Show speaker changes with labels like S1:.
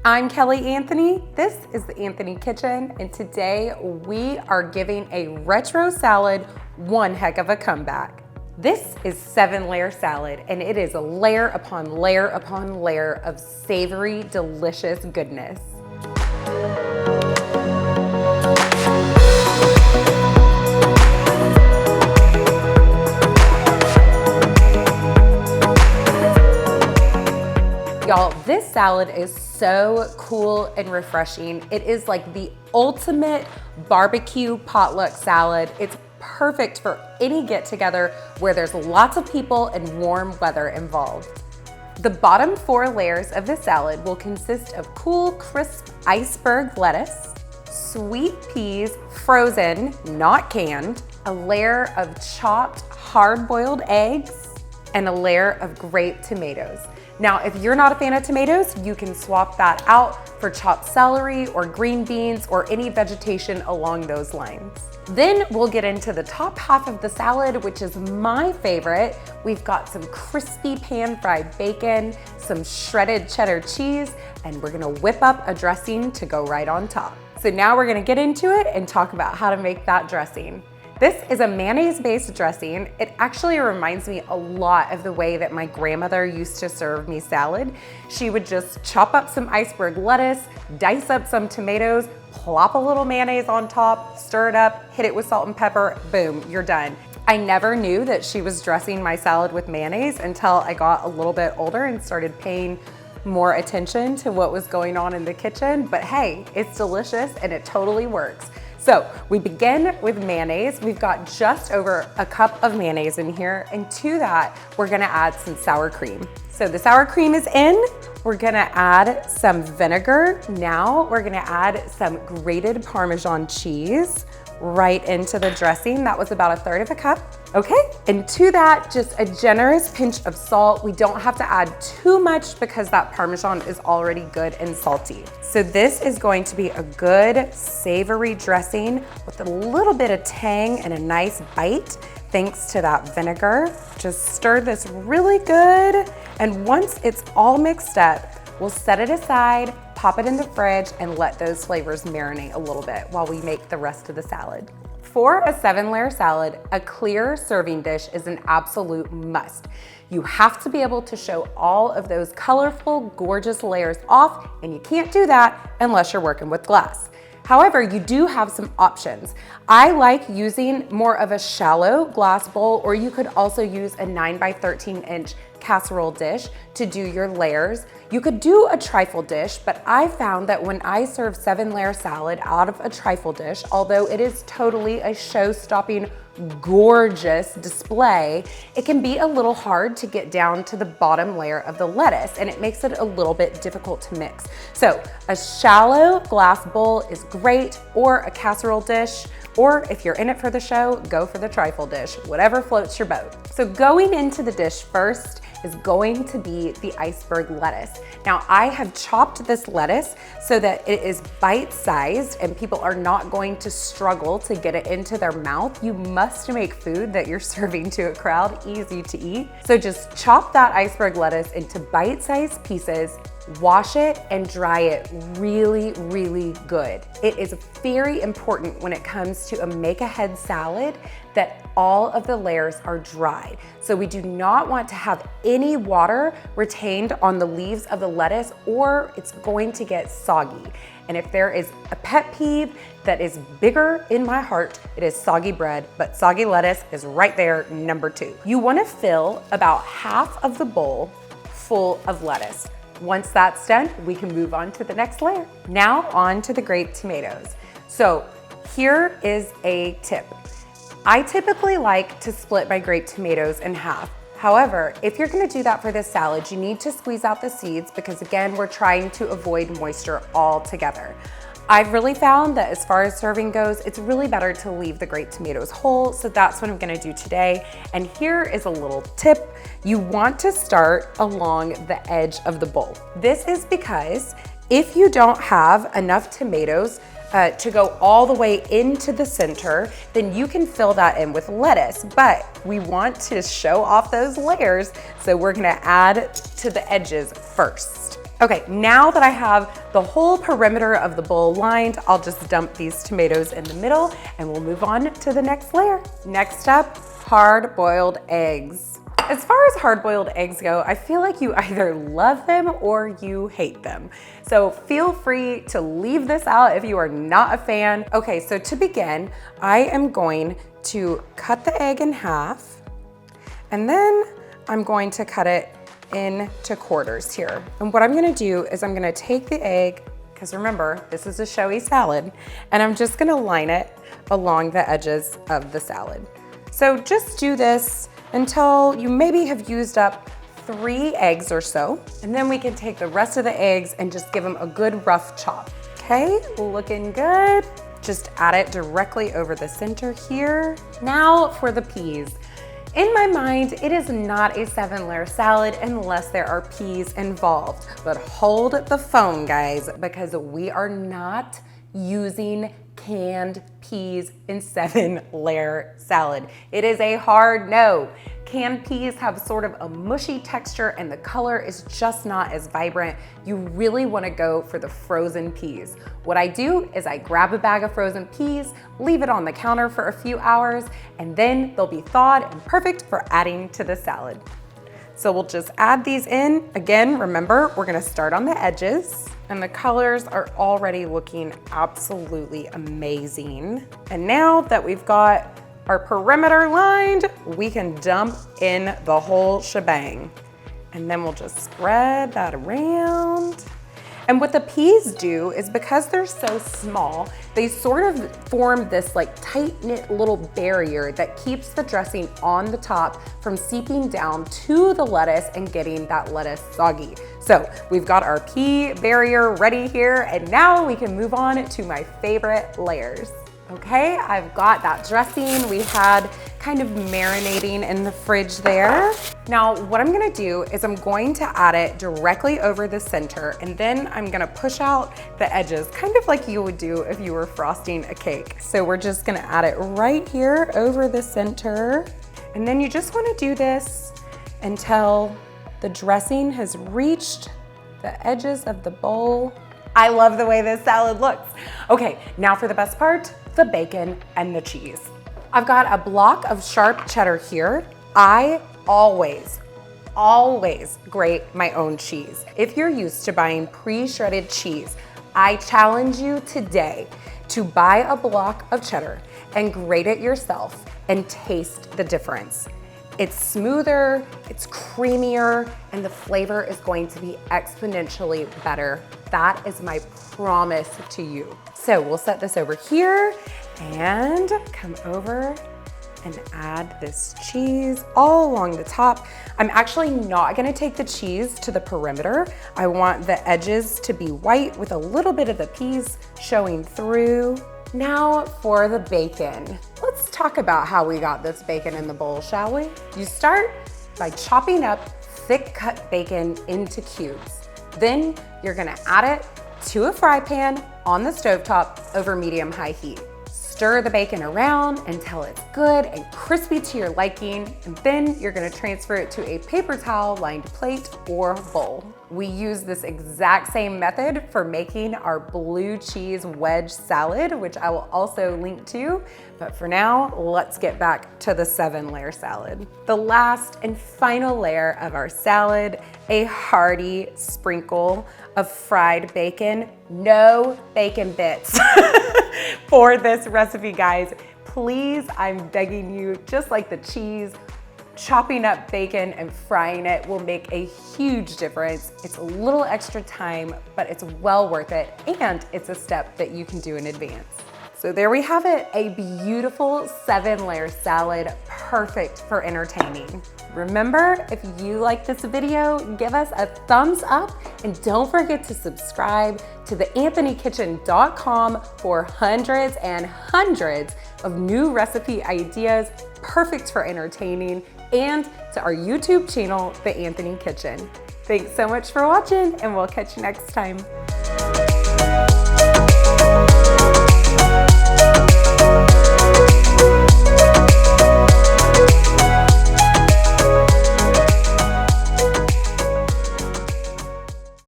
S1: I'm Kelly Anthony, this is the Anthony Kitchen, and today we are giving a retro salad one heck of a comeback. This is 7-layer salad, and it is a layer upon layer upon layer of savory, delicious goodness. Y'all, this salad is so cool and refreshing. It is like the ultimate barbecue potluck salad. It's perfect for any get-together where there's lots of people and warm weather involved. The bottom 4 layers of the salad will consist of cool, crisp iceberg lettuce, sweet peas, frozen, not canned, a layer of chopped hard-boiled eggs, and a layer of grape tomatoes. Now, if you're not a fan of tomatoes, you can swap that out for chopped celery or green beans or any vegetation along those lines. Then we'll get into the top half of the salad, which is my favorite. We've got some crispy pan-fried bacon, some shredded cheddar cheese, and we're gonna whip up a dressing to go right on top. So now we're gonna get into it and talk about how to make that dressing. This is a mayonnaise-based dressing. It actually reminds me a lot of the way that my grandmother used to serve me salad. She would just chop up some iceberg lettuce, dice up some tomatoes, plop a little mayonnaise on top, stir it up, hit it with salt and pepper, boom, you're done. I never knew that she was dressing my salad with mayonnaise until I got a little bit older and started paying more attention to what was going on in the kitchen, but hey, it's delicious and it totally works. So we begin with mayonnaise. We've got just over a cup of mayonnaise in here, and to that, we're gonna add some sour cream. So the sour cream is in. We're gonna add some vinegar. Now we're gonna add some grated Parmesan cheese right into the dressing. That was about 1/3 cup. Okay, and to that, just a generous pinch of salt. We don't have to add too much because that Parmesan is already good and salty. So this is going to be a good savory dressing with a little bit of tang and a nice bite thanks to that vinegar. Just stir this really good. And once it's all mixed up, we'll set it aside, pop it in the fridge, and let those flavors marinate a little bit while we make the rest of the salad. For a 7-layer salad, a clear serving dish is an absolute must. You have to be able to show all of those colorful, gorgeous layers off, and you can't do that unless you're working with glass. However, you do have some options. I like using more of a shallow glass bowl, or you could also use a 9 by 13 inch casserole dish to do your layers. You could do a trifle dish, but I found that when I serve 7-layer salad out of a trifle dish, although it is totally a show-stopping, gorgeous display, it can be a little hard to get down to the bottom layer of the lettuce, and it makes it a little bit difficult to mix. So a shallow glass bowl is great, or a casserole dish, or if you're in it for the show, go for the trifle dish, whatever floats your boat. So going into the dish first is going to be the iceberg lettuce. Now I have chopped this lettuce so that it is bite-sized and people are not going to struggle to get it into their mouth. You must make food that you're serving to a crowd easy to eat. So just chop that iceberg lettuce into bite-sized pieces, wash it and dry it really, really good. It is very important when it comes to a make-ahead salad that all of the layers are dry. So we do not want to have any water retained on the leaves of the lettuce, or it's going to get soggy. And if there is a pet peeve that is bigger in my heart, it is soggy bread, but soggy lettuce is right there, number 2. You wanna fill about half of the bowl full of lettuce. Once that's done, we can move on to the next layer. Now on to the grape tomatoes. So here is a tip. I typically like to split my grape tomatoes in half. However, if you're gonna do that for this salad, you need to squeeze out the seeds because again, we're trying to avoid moisture altogether. I've really found that as far as serving goes, it's really better to leave the grape tomatoes whole, so that's what I'm gonna do today. And here is a little tip. You want to start along the edge of the bowl. This is because if you don't have enough tomatoes to go all the way into the center, then you can fill that in with lettuce. But we want to show off those layers, so we're gonna add to the edges first. Okay, now that I have the whole perimeter of the bowl lined, I'll just dump these tomatoes in the middle and we'll move on to the next layer. Next up, hard-boiled eggs. As far as hard-boiled eggs go, I feel like you either love them or you hate them. So feel free to leave this out if you are not a fan. Okay, so to begin, I am going to cut the egg in half, and then I'm going to cut it into quarters here. And what I'm gonna do is I'm gonna take the egg, because remember, this is a showy salad, and I'm just gonna line it along the edges of the salad. So just do this until you maybe have used up 3 eggs or so, and then we can take the rest of the eggs and just give them a good rough chop. Okay, looking good. Just add it directly over the center here. Now for the peas. In my mind, it is not a 7-layer salad unless there are peas involved. But hold the phone, guys, because we are not using canned peas in 7-layer salad. It is a hard no. Canned peas have sort of a mushy texture and the color is just not as vibrant. You really wanna go for the frozen peas. What I do is I grab a bag of frozen peas, leave it on the counter for a few hours, and then they'll be thawed and perfect for adding to the salad. So we'll just add these in. Again, remember, we're gonna start on the edges, and the colors are already looking absolutely amazing. And now that we've got our perimeter lined, we can dump in the whole shebang. And then we'll just spread that around. And what the peas do is because they're so small, they sort of form this like tight-knit little barrier that keeps the dressing on the top from seeping down to the lettuce and getting that lettuce soggy. So we've got our pea barrier ready here, and now we can move on to my favorite layers. Okay, I've got that dressing we had kind of marinating in the fridge there. Now, what I'm gonna do is I'm going to add it directly over the center, and then I'm gonna push out the edges, kind of like you would do if you were frosting a cake. So we're just gonna add it right here over the center. And then you just wanna do this until the dressing has reached the edges of the bowl. I love the way this salad looks. Okay, now for the best part, the bacon and the cheese. I've got a block of sharp cheddar here. I always grate my own cheese. If you're used to buying pre-shredded cheese, I challenge you today to buy a block of cheddar and grate it yourself and taste the difference. It's smoother, it's creamier, and the flavor is going to be exponentially better. That is my promise to you. So we'll set this over here and come over and add this cheese all along the top. I'm actually not gonna take the cheese to the perimeter. I want the edges to be white with a little bit of the peas showing through. Now for the bacon. Let's talk about how we got this bacon in the bowl, shall we? You start by chopping up thick cut bacon into cubes. Then you're gonna add it to a fry pan on the stovetop over medium-high heat. Stir the bacon around until it's good and crispy to your liking, and then you're gonna transfer it to a paper towel lined plate or bowl. We use this exact same method for making our blue cheese wedge salad, which I will also link to. But for now, let's get back to the 7-layer salad. The last and final layer of our salad, a hearty sprinkle of fried bacon. No bacon bits for this recipe, guys. Please, I'm begging you, just like the cheese, chopping up bacon and frying it will make a huge difference. It's a little extra time, but it's well worth it, and it's a step that you can do in advance. So there we have it, a beautiful 7-layer salad, perfect for entertaining. Remember, if you like this video, give us a thumbs up, and don't forget to subscribe to theanthonykitchen.com for hundreds and hundreds of new recipe ideas, perfect for entertaining, and to our YouTube channel, The Anthony Kitchen. Thanks so much for watching, and we'll catch you next time.